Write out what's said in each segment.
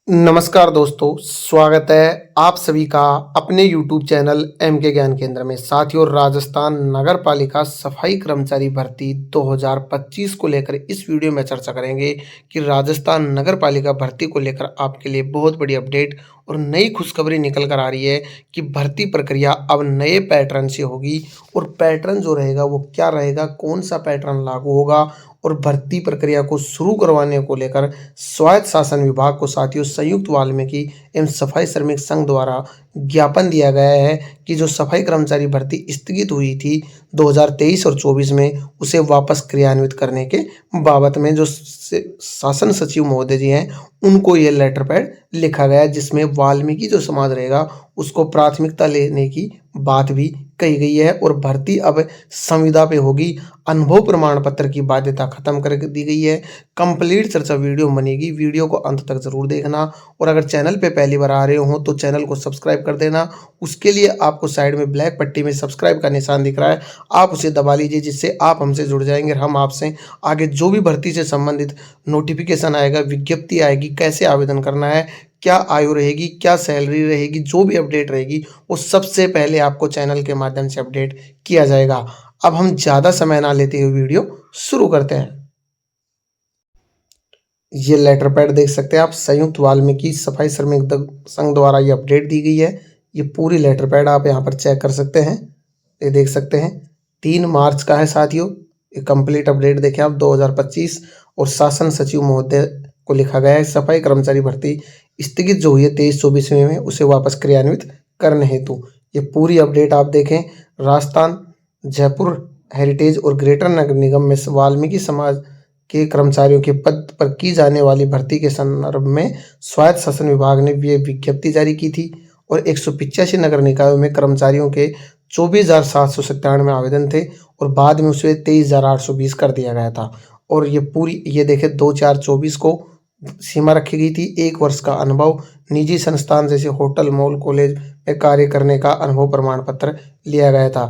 नमस्कार दोस्तों, स्वागत है आप सभी का अपने YouTube चैनल एम के ज्ञान केंद्र में। साथियों, राजस्थान नगर पालिका सफाई कर्मचारी भर्ती 2025 को लेकर इस वीडियो में चर्चा करेंगे कि राजस्थान नगर पालिका भर्ती को लेकर आपके लिए बहुत बड़ी अपडेट और नई खुशखबरी निकल कर आ रही है कि भर्ती प्रक्रिया अब नए पैटर्न से होगी। और पैटर्न जो रहेगा वो क्या रहेगा, कौन सा पैटर्न लागू होगा और भर्ती प्रक्रिया को शुरू करवाने को लेकर स्वायत्त शासन विभाग को साथियों संयुक्त वाल्मीकि एवं सफाई श्रमिक संघ द्वारा ज्ञापन दिया गया है कि जो सफाई कर्मचारी भर्ती स्थगित हुई थी 2023 और 24 में, उसे वापस क्रियान्वित करने के बाबत में जो शासन सचिव महोदय जी हैं उनको ये लेटर पैड लिखा गया है, जिसमें वाल्मीकि जो समाज रहेगा उसको प्राथमिकता लेने की बात भी कही गई है। और भर्ती अब संविदा पे होगी। अनुभव प्रमाण पत्र की बाध्यता खत्म कर दी गई है। कंप्लीट चर्चा वीडियो बनेगी, वीडियो को अंत तक जरूर देखना। और अगर चैनल पे पहली बार आ रहे हो तो चैनल को सब्सक्राइब कर देना। उसके लिए आपको साइड में ब्लैक पट्टी में सब्सक्राइब का निशान दिख रहा है, आप उसे दबा लीजिए, जिससे आप हमसे जुड़ जाएंगे। हम आपसे आगे जो भी भर्ती से संबंधित नोटिफिकेशन आएगा, विज्ञप्ति आएगी, कैसे आवेदन करना है, क्या आयु रहेगी, क्या सैलरी रहेगी, जो भी अपडेट रहेगी वो सबसे पहले आपको चैनल के माध्यम से अपडेट किया जाएगा। अब हम ज़्यादा समय ना लेते हुए वीडियो शुरू करते हैं। ये लेटर पैड देख सकते हैं आप, संयुक्त वाल्मीकि सफाई श्रमिक संघ द्वारा ये अपडेट दी गई है। ये पूरी लेटर पैड आप यहाँ पर चेक कर सकते हैं, ये देख सकते हैं 3 मार्च का है साथियों। ये कंप्लीट अपडेट देखें आप 2025 और शासन सचिव महोदय को लिखा गया है सफाई कर्मचारी भर्ती स्थगित जो हुई है 23-24 में उसे वापस क्रियान्वित करने हेतु। ये पूरी अपडेट आप देखें। राजस्थान जयपुर हेरिटेज और ग्रेटर नगर निगम में वाल्मीकि समाज के कर्मचारियों के पद पर की जाने वाली भर्ती के संदर्भ में स्वायत्त शासन विभाग ने ये विज्ञप्ति जारी की थी। और 185 नगर निकायों में कर्मचारियों के 24,797 आवेदन थे और बाद में उसे 23,820 कर दिया गया था। और ये पूरी ये देखें 2/4/24 को सीमा रखी गई थी। 1 वर्ष का अनुभव, निजी संस्थान जैसे होटल, मॉल, कॉलेज में कार्य करने का अनुभव प्रमाण पत्र लिया गया था।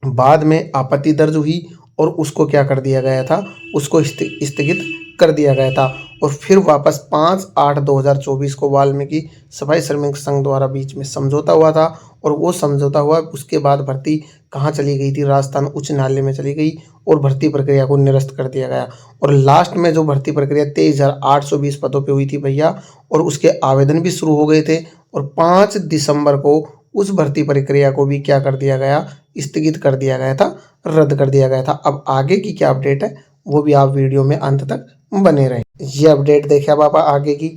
बाद में आपत्ति दर्ज हुई और उसको क्या कर दिया गया था, उसको स्थगित कर दिया गया था। और फिर वापस 5/8/2024 को वाल्मीकि सफाई श्रमिक संघ द्वारा बीच में समझौता हुआ था। और वो समझौता हुआ, उसके बाद भर्ती कहाँ चली गई थी, राजस्थान उच्च न्यायालय में चली गई और भर्ती प्रक्रिया को निरस्त कर दिया गया। और लास्ट में जो भर्ती प्रक्रिया 23,820 पदों पे हुई थी भैया, और उसके आवेदन भी शुरू हो गए थे। और 5 दिसंबर को उस भर्ती प्रक्रिया को भी क्या कर दिया गया, स्थगित कर दिया गया था, रद्द कर दिया गया था। अब आगे की क्या अपडेट है वो भी आप वीडियो में अंत तक बने रहें। ये अपडेट देखें अब आप आगे की।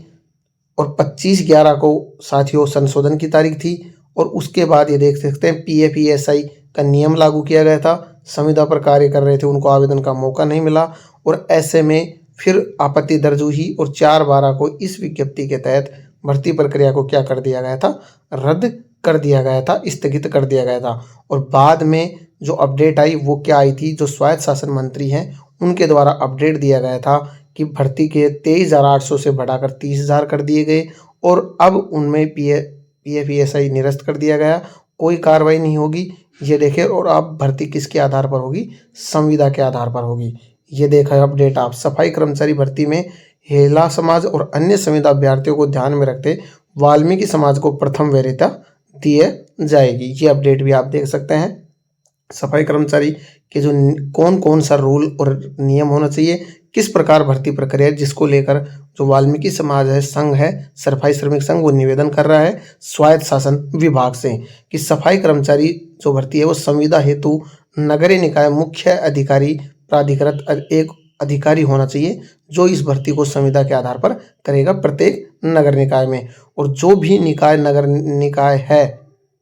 और 25/11 को साथियों संशोधन की तारीख थी। और उसके बाद ये देख सकते हैं PFESI का नियम लागू किया गया था। संविदा पर कार्य कर रहे थे, उनको आवेदन का मौका नहीं मिला और ऐसे में फिर आपत्ति दर्ज हुई और 4/12 को इस विज्ञप्ति के तहत भर्ती प्रक्रिया को क्या कर दिया गया था, रद्द कर दिया गया था, स्थगित कर दिया गया था। और बाद में जो अपडेट आई वो क्या आई थी, जो स्वायत्त शासन मंत्री हैं उनके द्वारा अपडेट दिया गया था कि भर्ती के 23,800 से बढ़ाकर 30,000 कर दिए गए और अब उनमें PFESI निरस्त कर दिया गया, कोई कार्रवाई नहीं होगी। ये देखें, और अब भर्ती किसके आधार पर होगी, संविदा के आधार पर होगी। ये देखा अपडेट आप। सफाई कर्मचारी भर्ती में हेला समाज और अन्य संविदा अभ्यर्थियों को ध्यान में रखते वाल्मीकि समाज को प्रथम वरीयता दिए जाएगी। ये अपडेट भी आप देख सकते हैं। सफाई कर्मचारी के जो कौन कौन सा रूल और नियम होना चाहिए, किस प्रकार भर्ती प्रक्रिया, जिसको लेकर जो वाल्मीकि समाज है, संघ है, सफाई श्रमिक संघ, वो निवेदन कर रहा है स्वायत्त शासन विभाग से कि सफाई कर्मचारी जो भर्ती है वो संविदा हेतु नगरीय निकाय मुख्य अधिकारी प्राधिकृत एक अधिकारी होना चाहिए जो इस भर्ती को संविदा के आधार पर करेगा प्रत्येक नगर निकाय में। और जो भी निकाय नगर निकाय है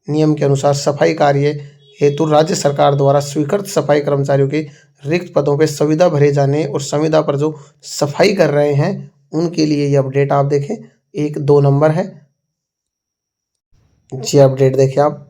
नियम के अनुसार सफाई कार्य हेतु राज्य सरकार द्वारा स्वीकृत सफाई कर्मचारियों के रिक्त पदों पर संविदा भरे जाने और संविदा पर जो सफाई कर रहे हैं उनके लिए ये अपडेट आप देखें। 1-2 नंबर है, ये अपडेट देखें आप।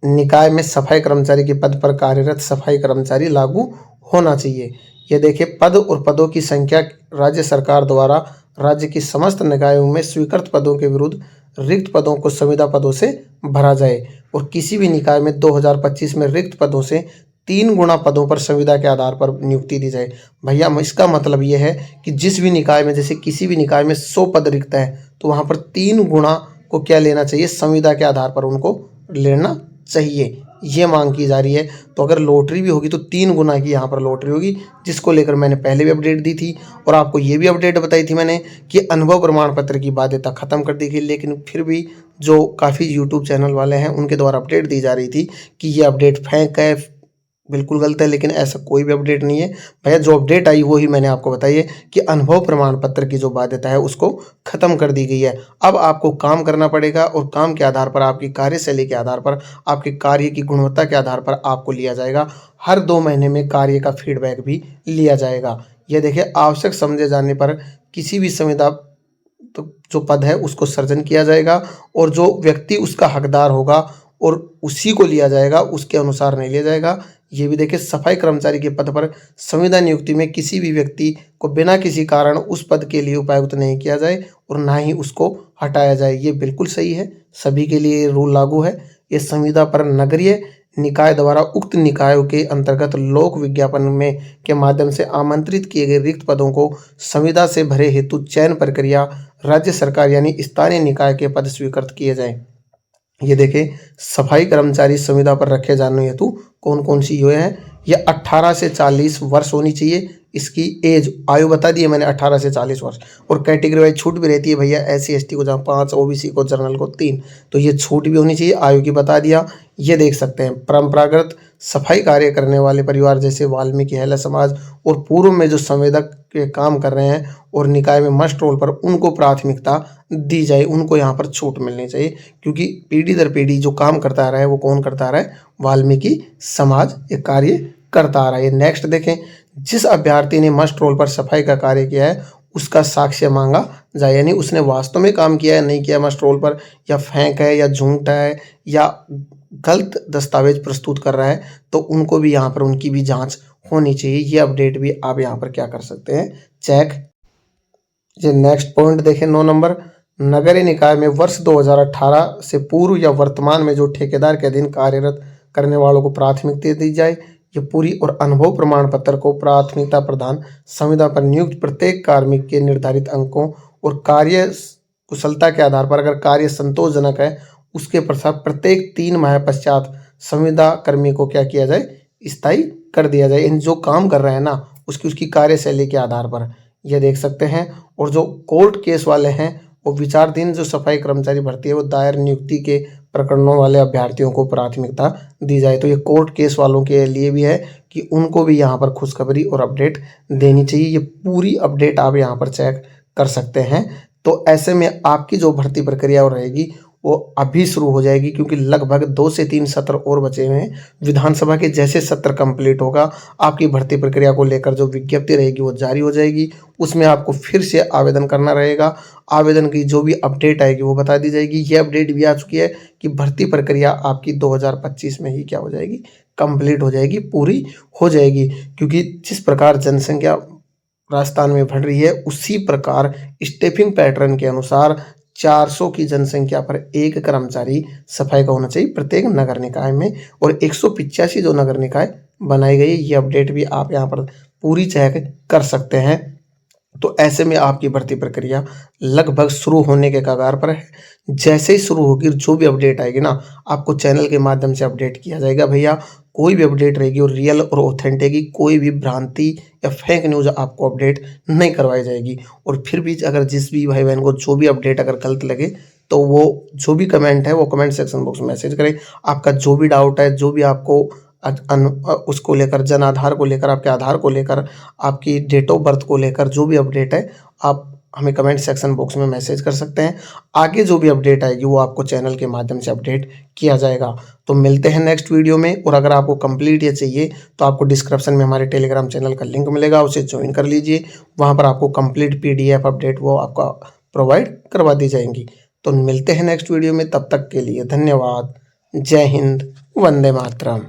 निकाय में सफाई कर्मचारी के पद पर कार्यरत सफाई कर्मचारी लागू होना चाहिए। ये देखिए, पद और पदों की संख्या राज्य सरकार द्वारा राज्य की समस्त निकायों में स्वीकृत पदों के विरुद्ध रिक्त पदों को संविदा पदों से भरा जाए। और किसी भी निकाय में 2025 में रिक्त पदों से 3 गुना पदों पर संविदा के आधार पर नियुक्ति दी जाए। भैया इसका मतलब ये है कि जिस भी निकाय में, जैसे किसी भी निकाय में 100 पद रिक्त है तो वहाँ पर 3 गुना को क्या लेना चाहिए, संविदा के आधार पर उनको लेना चाहिए, ये मांग की जा रही है। तो अगर लॉटरी भी होगी तो 3 गुना की यहाँ पर लॉटरी होगी, जिसको लेकर मैंने पहले भी अपडेट दी थी और आपको ये भी अपडेट बताई थी मैंने कि अनुभव प्रमाण पत्र की बाध्यता खत्म कर दी गई। लेकिन फिर भी जो काफ़ी यूट्यूब चैनल वाले हैं उनके द्वारा अपडेट दी जा रही थी कि ये अपडेट फेक है, बिल्कुल गलत है। लेकिन ऐसा कोई भी अपडेट नहीं है भैया, जो अपडेट आई वो ही मैंने आपको बताई है कि अनुभव प्रमाण पत्र की जो बाध्यता है उसको खत्म कर दी गई है। अब आपको काम करना पड़ेगा और काम के आधार पर, आपकी कार्यशैली के आधार पर, आपके कार्य की गुणवत्ता के आधार पर आपको लिया जाएगा। हर 2 महीने में कार्य का फीडबैक भी लिया जाएगा। यह देखिए, आवश्यक समझे जाने पर किसी भी संविदा तो जो पद है उसको सृजन किया जाएगा और जो व्यक्ति उसका हकदार होगा और उसी को लिया जाएगा, उसके अनुसार नहीं लिया जाएगा। ये भी देखिए, सफाई कर्मचारी के पद पर संविदा नियुक्ति में किसी भी व्यक्ति को बिना किसी कारण उस पद के लिए उपायुक्त नहीं किया जाए और ना ही उसको हटाया जाए। ये बिल्कुल सही है, सभी के लिए रूल लागू है। ये संविदा पर नगरीय निकाय द्वारा उक्त निकायों के अंतर्गत लोक विज्ञापन में के माध्यम से आमंत्रित किए गए रिक्त पदों को संविदा से भरे हेतु चयन प्रक्रिया राज्य सरकार यानी स्थानीय निकाय के पद स्वीकृत किए जाएं। ये देखें, सफाई कर्मचारी संविदा पर रखे जाने हेतु कौन कौन सी योजना है। ये 18 से 40 वर्ष होनी चाहिए। इसकी एज आयु बता दी है मैंने, 18 से 40 वर्ष। और कैटेगरी वाइज छूट भी रहती है भैया, SC ST को जहाँ 5, OBC को, जनरल को 3, तो ये छूट भी होनी चाहिए। आयु की बता दिया। ये देख सकते हैं, परंपरागत सफाई कार्य करने वाले परिवार जैसे वाल्मीकि महिला समाज और पूर्व में जो संवेदक के काम कर रहे हैं और निकाय में मस्ट रोल पर, उनको प्राथमिकता दी जाए, उनको यहाँ पर छूट मिलनी चाहिए। क्योंकि पीढ़ी दर पीढ़ी जो काम करता आ रहा है वो कौन करता आ रहा है, वाल्मीकि समाज ये कार्य करता आ रहा है। नेक्स्ट देखें, जिस अभ्यर्थी ने मस्ट रोल पर सफाई का कार्य किया है उसका साक्ष्य मांगा जाए, यानी उसने वास्तव में काम किया है नहीं किया मस्ट रोल पर, या फेंक है या झूठ है या गलत दस्तावेज प्रस्तुत कर रहा है, तो उनको भी यहाँ पर उनकी भी जांच होनी चाहिए। ये अपडेट भी आप यहाँ पर क्या कर सकते हैं, चेक। ये नेक्स्ट पॉइंट देखें, 9 नंबर, नगरीय निकाय में वर्ष 2018 से पूर्व या वर्तमान में जो ठेकेदार के अधीन कार्यरत करने वालों को प्राथमिकता दी जाए। ये पूरी और अनुभव प्रमाण पत्र को प्राथमिकता प्रदान संविदा पर नियुक्त प्रत्येक कार्मिक के निर्धारित अंकों और कार्य कुशलता के आधार पर, अगर कार्य संतोषजनक है, उसके पश्चात प्रत्येक 3 माह पश्चात संविदा कर्मी को क्या किया जाए, स्थायी कर दिया जाए। इन जो काम कर रहे हैं ना उसकी कार्यशैली के आधार पर, यह देख सकते हैं। और जो कोर्ट केस वाले हैं वो विचाराधीन जो सफाई कर्मचारी भर्ती है वो दायर नियुक्ति के प्रकरणों वाले अभ्यर्थियों को प्राथमिकता दी जाए। तो ये कोर्ट केस वालों के लिए भी है कि उनको भी यहाँ पर खुशखबरी और अपडेट देनी चाहिए। ये पूरी अपडेट आप यहाँ पर चेक कर सकते हैं। तो ऐसे में आपकी जो भर्ती प्रक्रिया और रहेगी वो अभी शुरू हो जाएगी, क्योंकि लगभग 2 से 3 सत्र और बचे हुए हैं। विधानसभा के जैसे सत्र कंप्लीट होगा, आपकी भर्ती प्रक्रिया को लेकर जो विज्ञप्ति रहेगी वो जारी हो जाएगी। उसमें आपको फिर से आवेदन करना रहेगा। आवेदन की जो भी अपडेट आएगी वो बता दी जाएगी। ये अपडेट भी आ चुकी है कि भर्ती प्रक्रिया आपकी 2025 में ही क्या हो जाएगी, कंप्लीट हो जाएगी, पूरी हो जाएगी। क्योंकि जिस प्रकार जनसंख्या राजस्थान में बढ़ रही है उसी प्रकार स्टेपिंग पैटर्न के अनुसार 400 की जनसंख्या पर 1 कर्मचारी सफाई का होना चाहिए प्रत्येक नगर निकाय में, और 185 जो नगर निकाय बनाई गई। ये अपडेट भी आप यहाँ पर पूरी चेक कर सकते हैं। तो ऐसे में आपकी भर्ती प्रक्रिया लगभग शुरू होने के कगार पर है। जैसे ही शुरू होगी, जो भी अपडेट आएगी ना, आपको चैनल के माध्यम से अपडेट किया जाएगा भैया। कोई भी अपडेट रहेगी और रियल और ऑथेंटिक की कोई भी भ्रांति या फेक न्यूज़ आपको अपडेट नहीं करवाई जाएगी। और फिर भी अगर जिस भी भाई बहन को जो भी अपडेट अगर गलत लगे तो वो जो भी कमेंट है वो कमेंट सेक्शन बॉक्स में मैसेज करें। आपका जो भी डाउट है, जो भी आपको उसको लेकर, जन आधार को लेकर, आपके आधार को लेकर, आपकी डेट ऑफ बर्थ को लेकर जो भी अपडेट है, आप हमें कमेंट सेक्शन बॉक्स में मैसेज कर सकते हैं। आगे जो भी अपडेट आएगी वो आपको चैनल के माध्यम से अपडेट किया जाएगा। तो मिलते हैं नेक्स्ट वीडियो में। और अगर आपको कंप्लीट ये चाहिए तो आपको डिस्क्रिप्शन में हमारे टेलीग्राम चैनल का लिंक मिलेगा, उसे ज्वाइन कर लीजिए। वहाँ पर आपको कंप्लीट PDF अपडेट वो आपका प्रोवाइड करवा दी जाएंगी। तो मिलते हैं नेक्स्ट वीडियो में, तब तक के लिए धन्यवाद। जय हिंद, वंदे मातरम।